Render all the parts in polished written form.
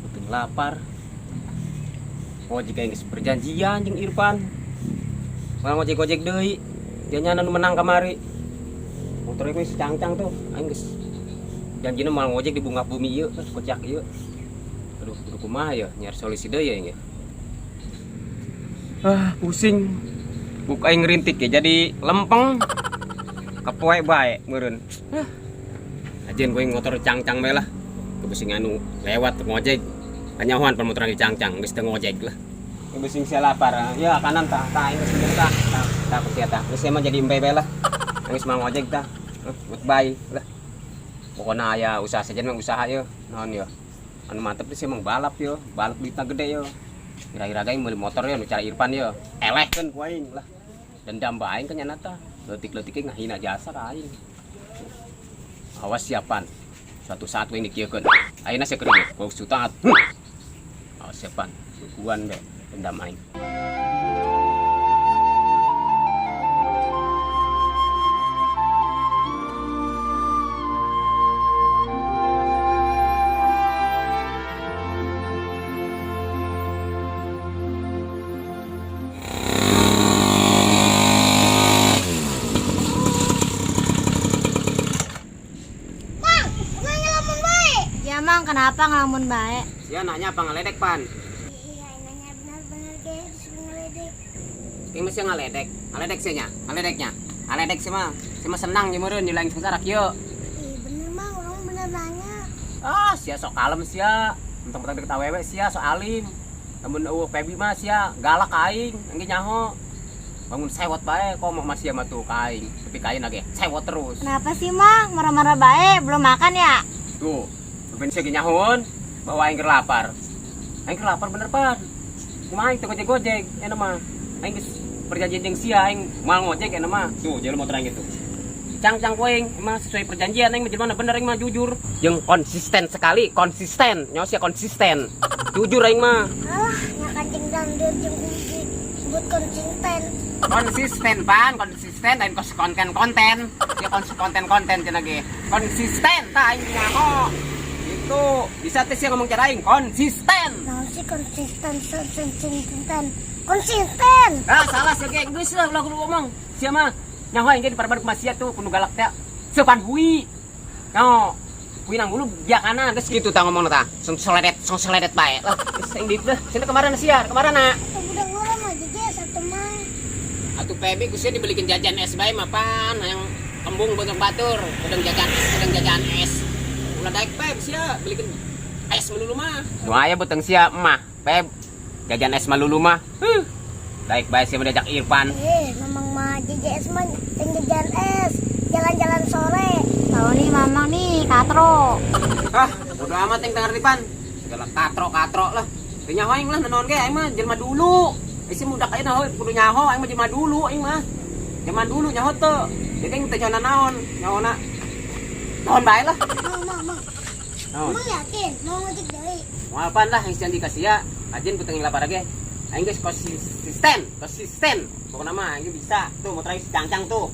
Betul lapar. Oh jika geus perjanjian jeung Irfan. Orang ngojek-ngojek deui. Dia nyana nu menang kamari. Motor geus cangcang tuh. Aing geus janjina mal ngojek di bunga bumi ieu, kocak ieu. Aduh, kumaha ya nyari solusi deui ya ini. Pusing. Buk aing ngerintik ya jadi lempeng. Kepoe bae meureun. Ajeun gue motor cangcang bae lah. Kebusing anu lewat ngojek. Kanyahoan pan motor cangcang geus teu ngojek lah. Kebusing sia lapar. Ya kanan tah aing geus bener tah. Tah kusia tah. Geus emang jadi embe bae lah. Geus mau ngojek tah. Goodbye lah. Pokona aya usaha saja mah usaha ye. Naon ye? Anu mantep sih emang balap yo. Balap duitna gede yo. Kira-kira gaing meuli motor yo nu cara Irfan yo. Elehkeun ku aing lah. Dendam bae aing ka nyana tah. Leutik-leutik ngahina jasa ka aing. Awas siapan. Suatu saat we dikiekeun. Ayeuna sia keur gua sutat. Awas siapan. Sukuan be dendam aing. Mang, kenapa ngelamun baik? Sia nanya apa ngeledek pan? Iya, nanya benar-benar guys, ngeledek. Ting masih ngeledek. Ngeledek sih nya, ngeledeknya. Ngeledek sih mah. Si mah senang ye meureun nyulang sengsara kieu. Ih, bener mang, orang bener nanya. Sia sok kalem sia. Mentang-mentang deket awewe sia sok alim. Lamun eueuh Pebi mah sia galak ka aing, engge nyaho. Bangun sewot bae kok mah sia mah tuh ka aing. Tapi ka aing lagi sewot terus. Kenapa sih mang, marah-marah baik, belum makan ya? Tuh. Ben sia nyahoon, bawa aing keur lapar. Aing keur lapar bener pan. Kumaha aing teu gojek-gojek, eta mah. Aing geus perjanjian jeung sia aing moal ngojek eta mah. Tuh, jeung motor aing gitu. Cang-cang kuing, emang sesuai perjanjian aing mah jelema bener aing mah jujur. Jeung konsisten sekali, konsisten. Nyaho sia konsisten. Jujur aing mah. Alah, nyakancing dandir jeung kunci sebut konsisten. Konsisten pan, konsisten dan konten. Ya konten cenah ge. Konsisten tah aing nyaho. Itu bisa tes yang ngomong cara aing konsisten. Nah, sih konsisten. Konsisten. Salah sih ge geus lah ulah kudu ngomong. Sia mah nyaho aing ge diparbar masia tuh kudu galak teh. Sepan hui. Nyaho. Hui nang dulu biakana geus kitu tah ngomongna tah. Song seledet bae. Lah geus aing dit lah. Cenah kemarin sia, kamarana. Udah ngora mah jadi satu mang. Atuh Pebi geus dibelikin jajan es bae mah pan yang kembung bentuk batur, kadang jajan es. Ulah daek Peb sia belikan es melulu mah. Nu aya beteng sia emah, Peb. Jajan es melulu mah. Daek bae sia diajak Irfan. Mamang mah JJS mah jajan es, jalan-jalan sore. Tahu nih mamang nih katro. Bodo amat yang denger Irfan. Segala katro lah. Teu nyaho aing lah naon ge aing mah jelema dulu. Isi mudak ayeuna heuh kudu nyaho aing mah jelema dulu aing mah. Zaman dulu nyaho teu. Jadi aing teu naon, nyahona. Naon bae lah. Mang. Emang yakin mau ngojek deui? Moal pan lah yang janji ka sia. Ajeun puteng lapar ge. Aing geus konsisten. Pokona mah aing bisa. Tuh motor aing cangcang tuh.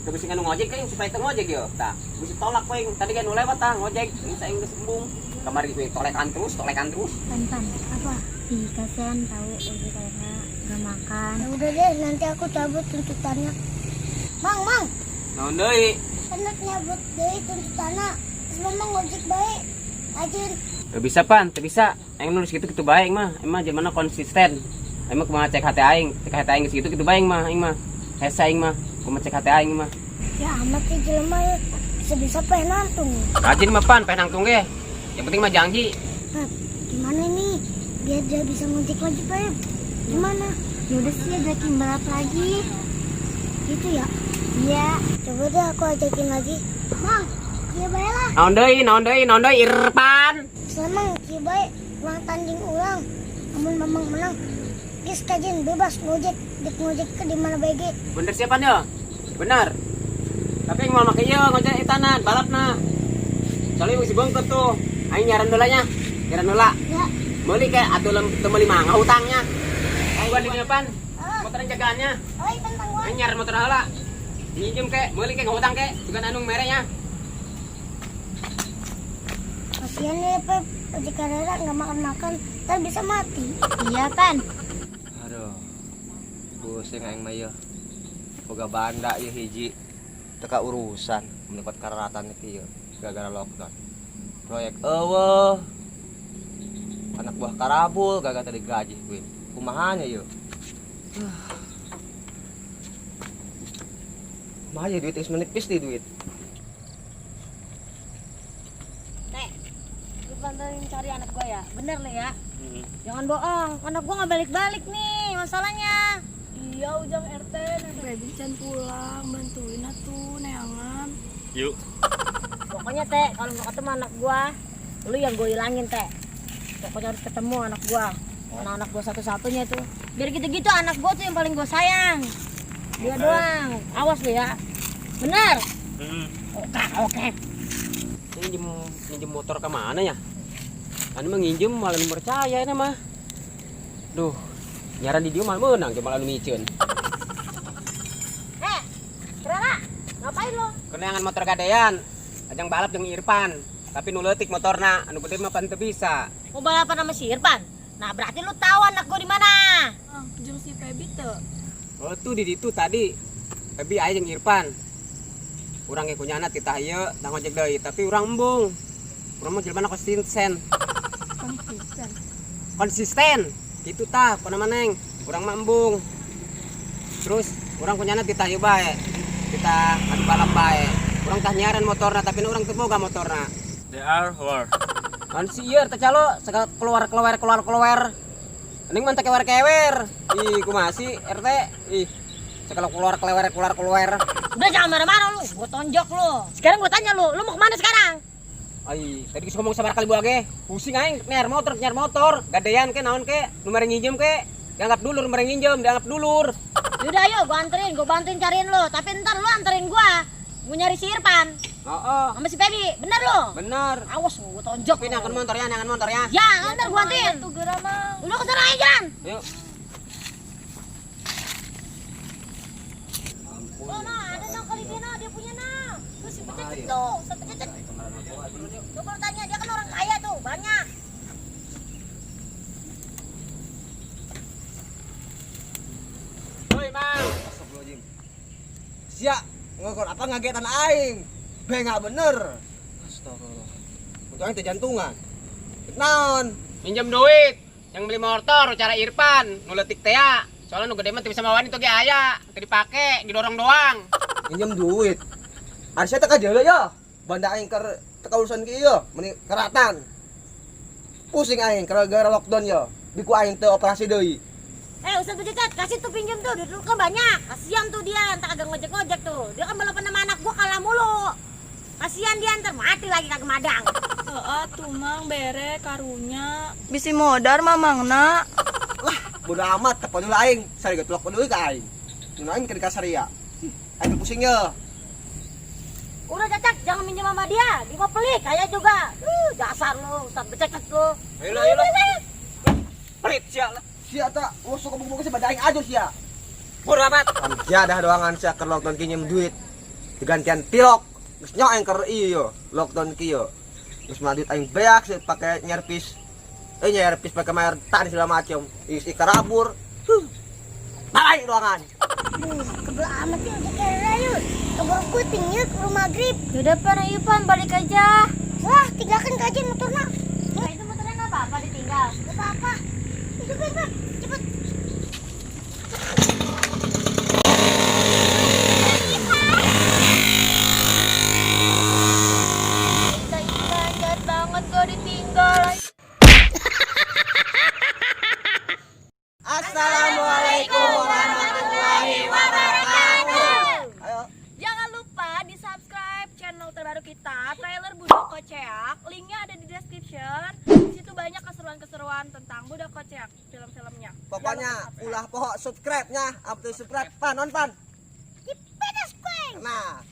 Teu bisi anu ngojek aing supaya teu ngojek yo. Tah, bisi tolak we tadi kan lewat tah ngojek. Aing geus embung. Kamari we tolekan terus. Pan, apa? Ih, kasihan tahu udah karena enggak makan. Ya udah deh, nanti aku cabut tuntutannya. Mang. Naon deui? Enak nyabut deui tuntutanna. Memang ngojek baik. Ajin. Teu bisa pan, teu bisa. Aing nulis kitu bae aing mah. Aing mah jelema konsisten. Aing mah kumaha cek hati aing. Cek hati aing geus kitu bae aing mah. Hese aing mah. Kumaha cek hati aing mah. Ya amat sih jelema bisa pengen nangtung. Rajin mah pan, pengen nangtung ge. Yang penting mah janji. Gimana nih? Biar dia bisa ngojek lagi, Pep. Gimana? Ya udah sih ajakin balap lagi. Gitu ya? Iya. Coba deh aku ajakin lagi. Mang, iya bae lah. Naon deui Irfan. Selamang iya bae ulang tanding ulang. Namun mamang menang. Geus kajin bebas ngojek ke di mana bae ge. Bener siapa nih? Bener. Tapi yang mau make ieu ngojek etanan balapna. Soalnya masih bengket tuh. Aing nyaran heula nya. Nyaran heula. Ya. Meuli ke atuh teu meuli mah ngahutangnya. Aing gua di depan. Motor jagaannya. Oi, tentang gua. Aing nyaran motor heula. Minjem ke, meuli ke ngahutang ke. Bukan anu merenya. Kasian ya Pep, jika Rara nggak makan-makan, ntar bisa mati. Iya Pan. Aduh, pusing aing mah ieu. Boga banda ieu hiji teka urusan mendapat kararatan ieu gara-gara lockdown. Proyek eueuh. Anak buah karabul gagal tadi gaji kuy. Kumaha nya ieu? Kumaha ya duit geus menipis di duit. Teh, lu bantuin cari anak gua ya, bener nih ya. Jangan bohong, anak gua nggak balik-balik nih masalahnya. Iya ujang RT, Neng Feby can pulang, bantuin atuh neangan. Yuk. Pokoknya Teh, kalau mau ketemu anak gua, lu yang gua hilangin Teh. Pokoknya harus ketemu anak gua. Anak gua satu-satunya tuh. Biar gitu-gitu anak gua tuh yang paling gua sayang. Dia doang. Awas lu ya. Bener? Oke. Nginjem motor ke mana ya? Anu mah nginjem malah nu percaya ini mah. Duh, nyaran di dia malah menang coba anu miceun. Rara, ngapain lo? Kenangan motor gadean. Ajang balap jeung Irfan, tapi nu leutik motorna, anu gede mah pan teu bisa. Mau balapan sama si Irfan? Nah, berarti lu tahu anak gua di mana? Ah, ujang si Feby teu. Oh tuh di ditu tadi. Tapi aya jeung Irfan. Urang ge kunyana titah ieu tang ojek deui, tapi urang embung. Urang mah jelema konsisten. Konsisten. Gitu tah, pona maneng. Urang mah embung. Terus urang kunyana titah ieu bae. Kita adu balap bae. Urang tah nyaran motorna tapi urang teu boga motorna. They are war. Kan si ieu teh calo segala keluar. Ning mah teh kewer-kewer. Ih, kumaha sih RT? Ih, segala keluar. Udah jangan marah-marah lu, gua tonjok lu. Sekarang gua tanya lu mau kemana sekarang? Ai, tadi geus ngomong sabar kali buah ge. Pusing aing nyar motor. Gadean ke naon ke? Nu mere nginjem ke? Dianggap dulur mere nginjem, dianggap dulur. Yaudah ayo gua bantuin cariin lu. Tapi ntar lu anterin gua. Gua nyari si Irfan Heeh. sama si Feby, bener lu? Bener. Awas gua tonjok. Tapi nangan motor ya. Ya, ntar gua anterin. Tuh geura mah. Lu kesana aja jalan. Yuk. Oh, nah, ada nang kali dia dia punya nang. Terus si becet tuh, becet. Coba lu tanya, dia kan orang kaya tuh, banyak. Hoi, Mang. Astagfirullahaladzim. Sia, ngokon apa ngagetan aing? Benga bener. Astagfirullah. Untuk aing teh jantungan. Naon? Minjem duit. Yang beli motor cara Irfan, nu leutik teh ya. Soalnya nu gede mah teu bisa mawani teh ge aya, teu dipake, didorong doang. Minjem duit. Harusnya teka jalan ya. Banda aing keur teka urusan kieu ya, meni keratan. Pusing aing gara-gara lockdown ya. Biku aing teh operasi deui. Ustaz Becet, kasih tuh pinjem tuh, duit lu kan banyak. Kasihan tuh dia, entar kagak ngojek-ngojek tuh. Dia kan balapan sama anak gua kalah mulu. Kasihan dia ntar mati lagi kagak madang. Heeh, tuh mang bere karunya. Bisi modar mamangna. Lah, bodo amat teh padahal aing sari getulak deui ka aing. Nu aing mikir ka saria. Aing pusing ya. Udah Cacak, jangan minjem sama dia. Dia mah pelit, kaya juga. Dasar lu, Ustaz Becet lu. Ayo. Pelit sia lah. Sia tak usuk kebuk-buk sih bada aing aja sia. Bodo amat. Ya dah doangan sia keur lockdown kieu nyem duit. Digantian tilok. Geus nya aing keur ieu lockdown kieu. Geus mah duit aing beak sih pake nyerpis. Nyerpis pake mayar tan segala macem. Isi karabur. Balik doangan. Kebelah amat ya udah kira yuk. Keburu kuting yuk ke rumah grip. Yaudah Pan, ayo Pan, balik aja. Wah, tinggalkan kajian motornya. Nah, itu motornya nggak apa-apa ditinggal. Nggak apa-apa. Cepet. Jahat banget kau ditinggal. Assalamualaikum warahmatullahi wabarakatuh. Ayo. Jangan lupa di subscribe channel terbaru kita, Trailer Budak Koceak. Linknya ada di description. Di situ banyak keseruan-keseruan tentang Budak Koceak, film-filmnya. Pokoknya ulah poho subscribe-nya, up to subscribe pan non pan. Di pedas kueng. Nah,